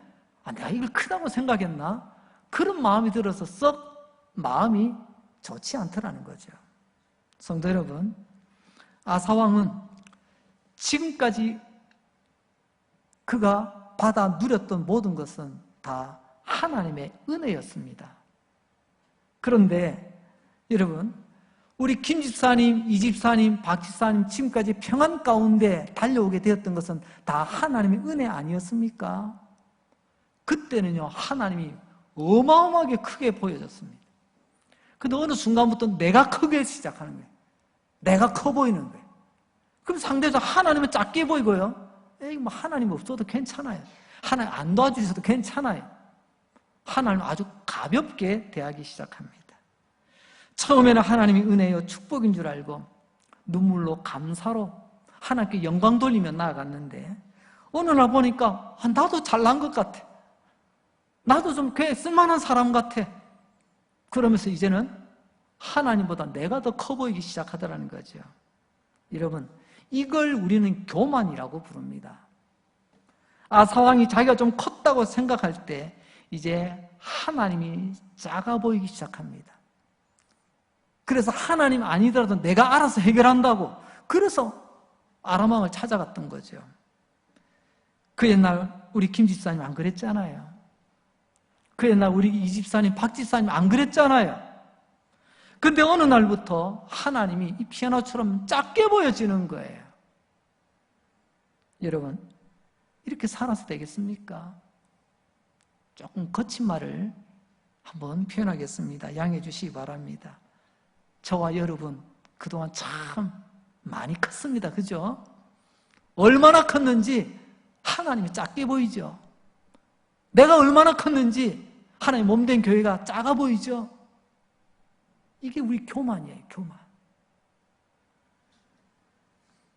Speaker 1: 아, 내가 이걸 크다고 생각했나? 그런 마음이 들어서 썩 마음이 좋지 않더라는 거죠. 성도 여러분, 아사왕은 지금까지 그가 받아 누렸던 모든 것은 다 하나님의 은혜였습니다. 그런데 여러분, 우리 김 집사님, 이 집사님, 박 집사님 지금까지 평안 가운데 달려오게 되었던 것은 다 하나님의 은혜 아니었습니까? 그때는요, 하나님이 어마어마하게 크게 보여졌습니다. 근데 어느 순간부터 내가 크게 시작하는 거예요. 내가 커 보이는 거예요. 그럼 상대적으로 하나님은 작게 보이고요. 에이, 뭐 하나님 없어도 괜찮아요. 하나님 안 도와주셔도 괜찮아요. 하나님 아주 가볍게 대하기 시작합니다. 처음에는 하나님이 은혜요 축복인 줄 알고 눈물로 감사로 하나님께 영광 돌리며 나아갔는데 어느 날 보니까 나도 잘난 것 같아. 나도 좀 꽤 쓸만한 사람 같아. 그러면서 이제는 하나님보다 내가 더 커 보이기 시작하더라는 거죠. 여러분, 이걸 우리는 교만이라고 부릅니다. 아사왕이 자기가 좀 컸다고 생각할 때 이제 하나님이 작아 보이기 시작합니다. 그래서 하나님 아니더라도 내가 알아서 해결한다고, 그래서 아람왕을 찾아갔던 거죠. 그 옛날 우리 김 집사님 안 그랬잖아요. 그 옛날 우리 이 집사님, 박 집사님 안 그랬잖아요. 근데 어느 날부터 하나님이 이 피아노처럼 작게 보여지는 거예요. 여러분, 이렇게 살아서 되겠습니까? 조금 거친 말을 한번 표현하겠습니다. 양해해 주시기 바랍니다. 저와 여러분 그동안 참 많이 컸습니다. 그죠? 얼마나 컸는지 하나님이 작게 보이죠. 내가 얼마나 컸는지 하나님 몸된 교회가 작아 보이죠. 이게 우리 교만이에요. 교만.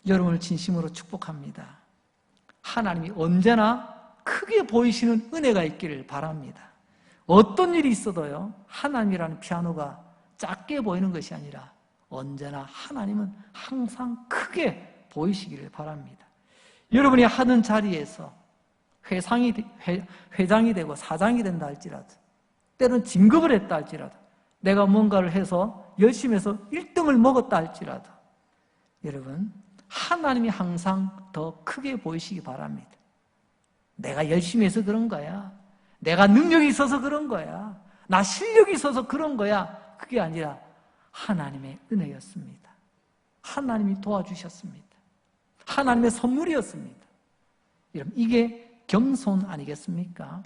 Speaker 1: 여러분을 진심으로 축복합니다. 하나님이 언제나 크게 보이시는 은혜가 있기를 바랍니다. 어떤 일이 있어도요, 하나님이라는 피아노가 작게 보이는 것이 아니라 언제나 하나님은 항상 크게 보이시기를 바랍니다. 여러분이 하는 자리에서 회장이 되고 사장이 된다 할지라도, 때로는 진급을 했다 할지라도, 내가 뭔가를 해서 열심히 해서 1등을 먹었다 할지라도 여러분, 하나님이 항상 더 크게 보이시기 바랍니다. 내가 열심히 해서 그런 거야. 내가 능력이 있어서 그런 거야. 나 실력이 있어서 그런 거야. 그게 아니라 하나님의 은혜였습니다. 하나님이 도와주셨습니다. 하나님의 선물이었습니다. 여러분, 이게 겸손 아니겠습니까?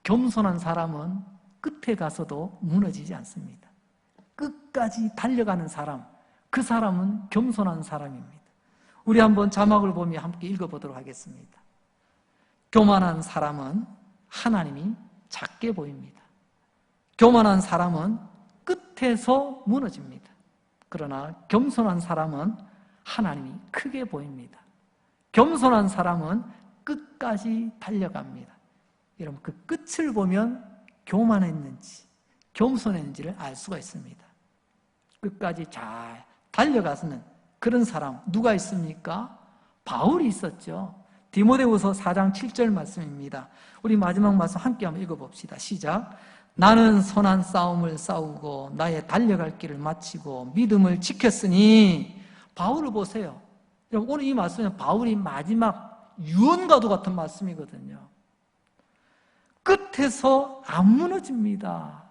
Speaker 1: 겸손한 사람은 끝에 가서도 무너지지 않습니다. 끝까지 달려가는 사람, 그 사람은 겸손한 사람입니다. 우리 한번 자막을 보며 함께 읽어보도록 하겠습니다. 교만한 사람은 하나님이 작게 보입니다. 교만한 사람은 끝에서 무너집니다. 그러나 겸손한 사람은 하나님이 크게 보입니다. 겸손한 사람은 끝까지 달려갑니다. 여러분, 그 끝을 보면 교만했는지 겸손했는지를 알 수가 있습니다. 끝까지 잘 달려가서는 그런 사람 누가 있습니까? 바울이 있었죠. 디모데후서 4장 7절 말씀입니다. 우리 마지막 말씀 함께 한번 읽어봅시다. 시작. 나는 선한 싸움을 싸우고 나의 달려갈 길을 마치고 믿음을 지켰으니. 바울을 보세요. 여러분, 오늘 이 말씀은 바울이 마지막 유언과도 같은 말씀이거든요. 끝에서 안 무너집니다.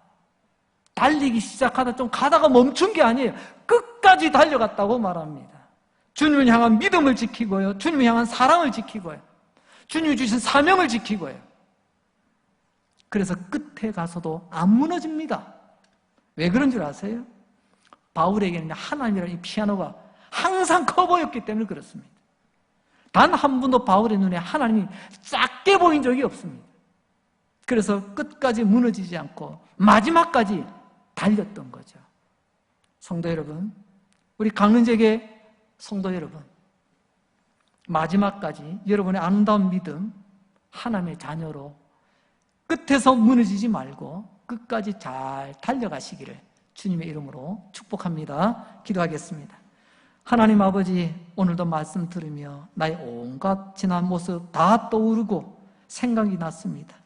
Speaker 1: 달리기 시작하다 좀 가다가 멈춘 게 아니에요. 끝까지 달려갔다고 말합니다. 주님을 향한 믿음을 지키고요, 주님을 향한 사랑을 지키고요, 주님이 주신 사명을 지키고요. 그래서 끝에 가서도 안 무너집니다. 왜 그런 줄 아세요? 바울에게는 하나님이라는 이 피아노가 항상 커 보였기 때문에 그렇습니다. 단 한 번도 바울의 눈에 하나님이 작게 보인 적이 없습니다. 그래서 끝까지 무너지지 않고 마지막까지 달렸던 거죠. 성도 여러분, 우리 강릉제계 성도 여러분, 마지막까지 여러분의 아름다운 믿음, 하나님의 자녀로 끝에서 무너지지 말고 끝까지 잘 달려가시기를 주님의 이름으로 축복합니다. 기도하겠습니다. 하나님 아버지, 오늘도 말씀 들으며 나의 온갖 지난 모습 다 떠오르고 생각이 났습니다.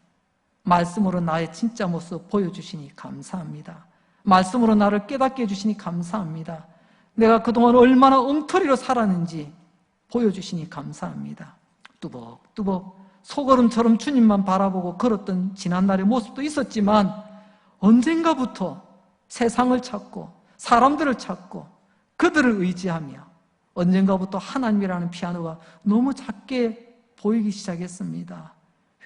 Speaker 1: 말씀으로 나의 진짜 모습 보여주시니 감사합니다. 말씀으로 나를 깨닫게 해주시니 감사합니다. 내가 그동안 얼마나 엉터리로 살았는지 보여주시니 감사합니다. 뚜벅뚜벅 소걸음처럼 주님만 바라보고 걸었던 지난날의 모습도 있었지만 언젠가부터 세상을 찾고 사람들을 찾고 그들을 의지하며 언젠가부터 하나님이라는 피아노가 너무 작게 보이기 시작했습니다.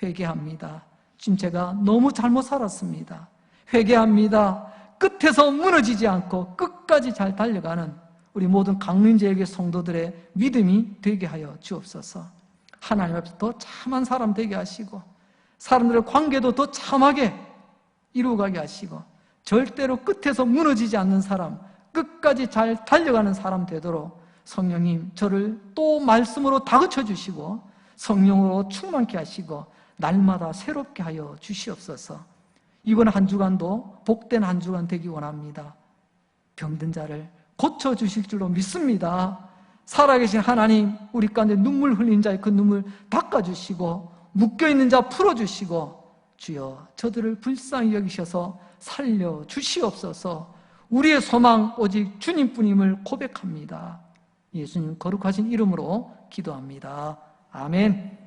Speaker 1: 회개합니다. 지금 제가 너무 잘못 살았습니다. 회개합니다. 끝에서 무너지지 않고 끝까지 잘 달려가는 우리 모든 강릉제일교회 성도들의 믿음이 되게 하여 주옵소서. 하나님 앞에서 더 참한 사람 되게 하시고 사람들의 관계도 더 참하게 이루어가게 하시고 절대로 끝에서 무너지지 않는 사람, 끝까지 잘 달려가는 사람 되도록 성령님 저를 또 말씀으로 다그쳐 주시고 성령으로 충만케 하시고 날마다 새롭게 하여 주시옵소서. 이번 한 주간도 복된 한 주간 되기 원합니다. 병든 자를 고쳐주실 줄로 믿습니다. 살아계신 하나님, 우리 가운데 눈물 흘린 자의 그 눈물 닦아주시고 묶여있는 자 풀어주시고 주여 저들을 불쌍히 여기셔서 살려주시옵소서. 우리의 소망 오직 주님뿐임을 고백합니다. 예수님 거룩하신 이름으로 기도합니다. 아멘.